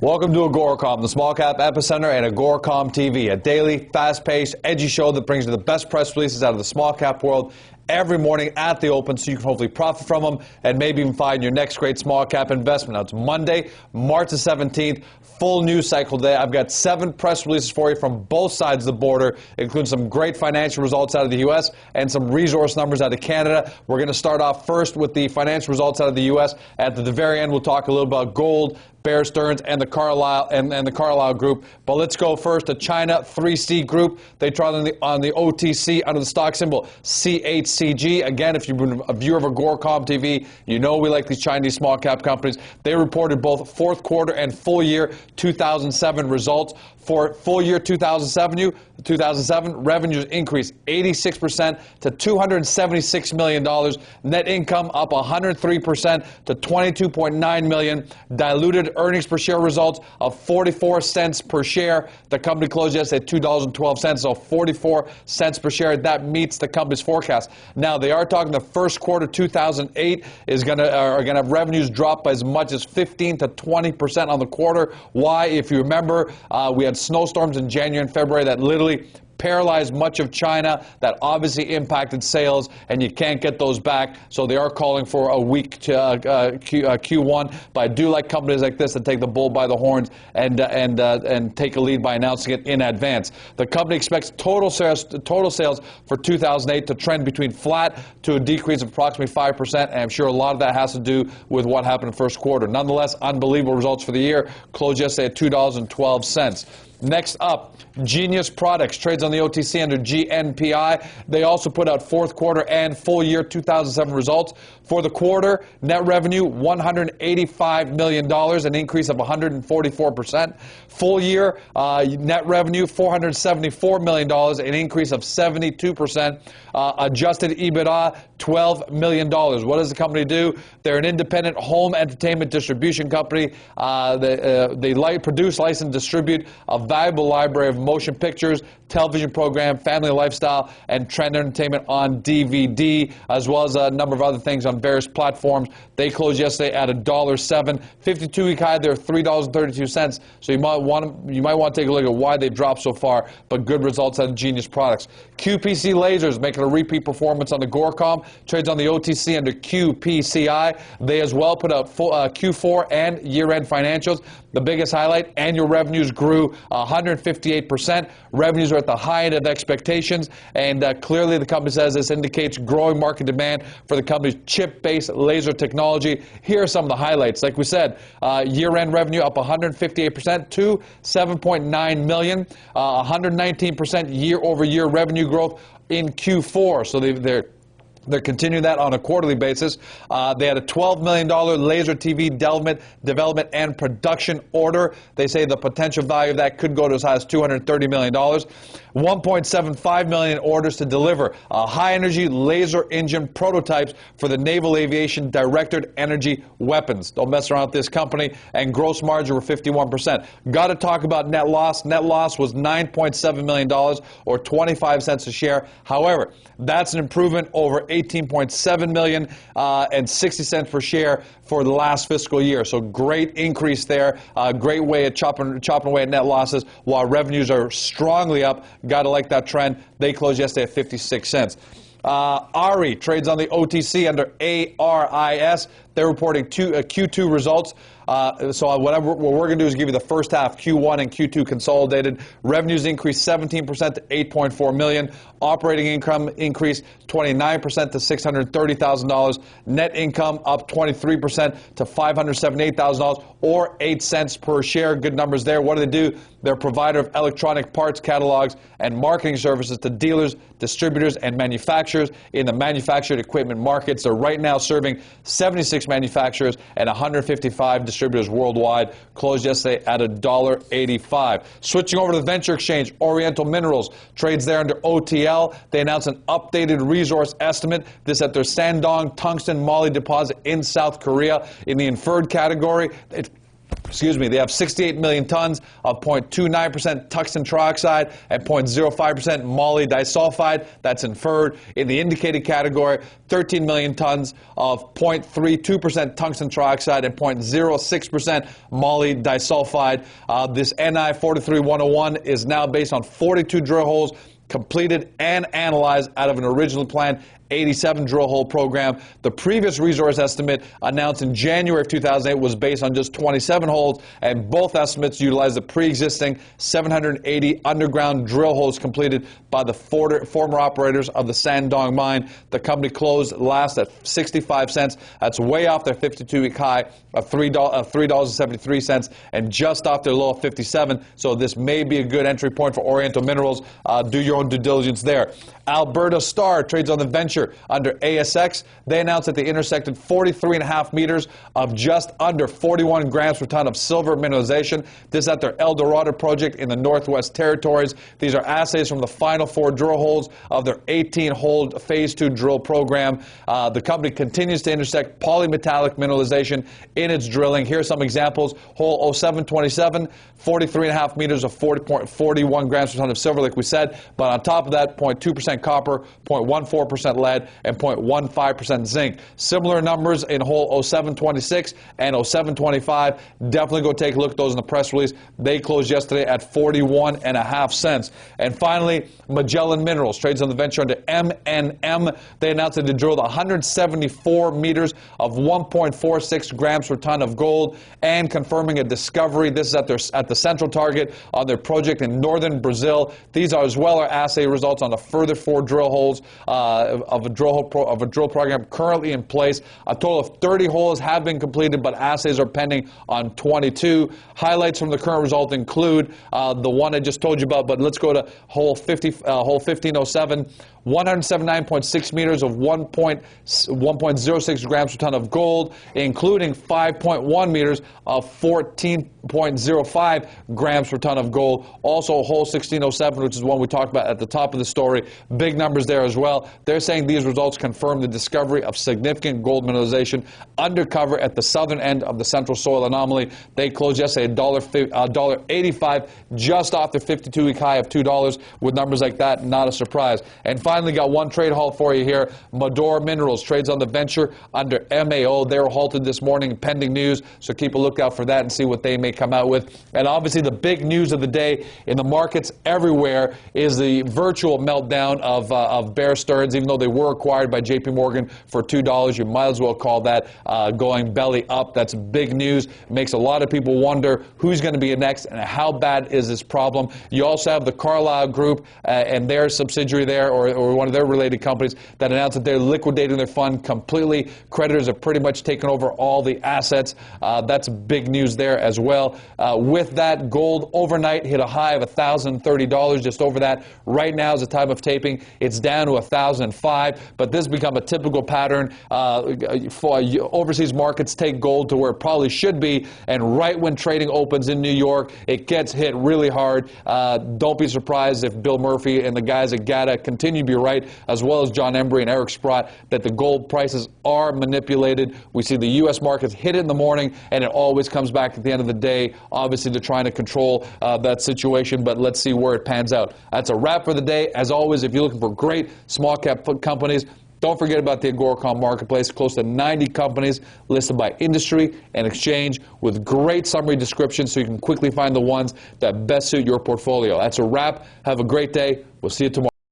Welcome to AGORACOM, the Small Cap Epicenter, and AGORACOM TV, a daily, fast-paced, edgy show that brings you the best press releases out of the small cap world every morning at the open, so you can hopefully profit from them and maybe even find your next great small cap investment. Now, it's Monday, March the 17th, full news cycle today. I've got 7 press releases for you from both sides of the border, including some great financial results out of the U.S. and some resource numbers out of Canada. We're going to start off first with the financial results out of the U.S. At the very end, we'll talk a little about gold, Bear Stearns, and the Carlyle Group. But let's go first to China 3C Group. They trade on the OTC under the stock symbol CHCG. Again, if you've been a viewer of AGORACOM TV, you know we like these Chinese small cap companies. They reported both fourth quarter and full year 2007 results. For full year 2007, revenues increased 86% to $276 million. Net income up 103% to $22.9 million. Diluted earnings per share results of 44 cents per share. The company closed yesterday at $2.12, so 44 cents per share. That meets the company's forecast. Now, they are talking the first quarter 2008 are going to have revenues drop by as much as 15 to 20% on the quarter. Why? If you remember, we had snowstorms in January and February that literally paralyzed much of China. That obviously impacted sales, and you can't get those back. So they are calling for a weak Q1. But I do like companies like this that take the bull by the horns and take a lead by announcing it in advance. The company expects total sales for 2008 to trend between flat to a decrease of approximately 5%. And I'm sure a lot of that has to do with what happened in the first quarter. Nonetheless, unbelievable results for the year. Closed yesterday at $2.12. Next up, Genius Products trades on the OTC under GNPI. They also put out fourth quarter and full year 2007 results. For the quarter, net revenue $185 million, an increase of 144%. Full year net revenue $474 million, an increase of 72%. Adjusted EBITDA $12 million. What does the company do? They're an independent home entertainment distribution company. They produce, license, distribute a valuable library of motion pictures, television program, family lifestyle, and trend entertainment on DVD, as well as a number of other things on various platforms. They closed yesterday at $1.07. 52-week high there, $3.32. So you might want to take a look at why they dropped so far, but good results out of Genius Products. QPC Lasers making a repeat performance on the AGORACOM, trades on the OTC under QPCI. They as well put out Q4 and year-end financials. The biggest highlight, annual revenues grew 158%. Revenues are at the high end of expectations, and clearly the company says this indicates growing market demand for the company's chip-based laser technology. Here are some of the highlights. Like we said, year-end revenue up 158% to $7.9 million, 119% year-over-year revenue growth in Q4. So they're continuing that on a quarterly basis. They had a $12 million laser TV development and production order. They say the potential value of that could go to as high as $230 million. $1.75 million orders to deliver high-energy laser engine prototypes for the Naval Aviation Directed Energy Weapons. Don't mess around with this company. And gross margin were 51%. Got to talk about net loss. Net loss was $9.7 million, or 25 cents a share. However, that's an improvement over $18.7 million and 60 cents per share for the last fiscal year. So great increase there. Great way of chopping away at net losses while revenues are strongly up. Got to like that trend. They closed yesterday at 56 cents. ARI trades on the OTC under ARIS. They're reporting Q2 results. So what we're going to do is give you the first half, Q1 and Q2 consolidated. Revenues increased 17% to $8.4 million. Operating income increased 29% to $630,000. Net income up 23% to $578,000, or 8 cents per share. Good numbers there. What do they do? They're a provider of electronic parts catalogs and marketing services to dealers, distributors, and manufacturers in the manufactured equipment markets. They're right now serving 76 manufacturers and 155 distributors worldwide. Closed yesterday at $1.85. Switching over to the venture exchange, Oriental Minerals trades there under OTL. They announced an updated resource estimate. This at their Sandong tungsten moly deposit in South Korea in the inferred category. They have 68 million tons of 0.29% tungsten trioxide and 0.05% moly disulfide. That's inferred. In the indicated category, 13 million tons of 0.32% tungsten trioxide and 0.06% moly disulfide. This NI 43101 is now based on 42 drill holes completed and analyzed out of an originally planned 87 drill hole program. The previous resource estimate announced in January of 2008 was based on just 27 holes, and both estimates utilized the pre-existing 780 underground drill holes completed by the former operators of the Sangdong mine. The company closed last at 65 cents. That's way off their 52-week high of $3.73 and just off their low of 57. So this may be a good entry point for Oriental Minerals. Do your own due diligence there. Alberta Star trades on the venture under ASX. They announced that they intersected 43.5 meters of just under 41 grams per ton of silver mineralization. This is at their El Dorado project in the Northwest Territories. These are assays from the final 4 drill holes of their 18-hole Phase 2 drill program. The company continues to intersect polymetallic mineralization in its drilling. Here are some examples. Hole 0727, 43.5 meters of 40.41 grams per ton of silver, like we said. But on top of that, 0.2% copper, 0.14% lead, and 0.15% zinc. Similar numbers in hole 0726 and 0725. Definitely go take a look at those in the press release. They closed yesterday at 41.5 cents. And finally, Magellan Minerals trades on the venture under MNM. They announced that they drilled 174 meters of 1.46 grams per ton of gold and confirming a discovery. This is at the central target on their project in northern Brazil. These are as well our assay results on the further 4 drill holes of a drill program currently in place. A total of 30 holes have been completed, but assays are pending on 22. Highlights from the current result include the one I just told you about, but let's go to hole 1507. 179.6 meters of 1.06 grams per ton of gold, including 5.1 meters of 14.05 grams per ton of gold. Also, hole 1607, which is one we talked about at the top of the story. Big numbers there as well. They're saying these results confirm the discovery of significant gold mineralization undercover at the southern end of the central soil anomaly. They closed yesterday at $1.85, just off their 52-week high of $2. With numbers like that, not a surprise. And finally, got one trade halt for you here. Maudore Minerals trades on the venture under MAO. They were halted this morning, pending news, so keep a lookout for that and see what they may come out with. And obviously the big news of the day in the markets everywhere is the virtual meltdown of Bear Stearns. Even though they were acquired by JP Morgan for $2, you might as well call that going belly up. That's big news. Makes a lot of people wonder who's going to be next and how bad is this problem. You also have the Carlyle Group and their subsidiary there, or one of their related companies, that announced that they're liquidating their fund completely. Creditors have pretty much taken over all the assets. That's big news there as well. With that, gold overnight hit a high of $1,030, just over that. Right now is the time of taping. It's down to $1,005, but this has become a typical pattern. For overseas markets take gold to where it probably should be, and right when trading opens in New York, it gets hit really hard. Don't be surprised if Bill Murphy and the guys at GATA continue to be right, as well as John Embry and Eric Sprott, that the gold prices are manipulated. We see the U.S. markets hit it in the morning, and it always comes back at the end of the day. Obviously, they're trying to control that situation, but let's see where it pans out. That's a wrap for the day. As always, if you're looking for great small cap companies, don't forget about the AGORACOM marketplace. Close to 90 companies listed by industry and exchange with great summary descriptions so you can quickly find the ones that best suit your portfolio. That's a wrap. Have a great day. We'll see you tomorrow.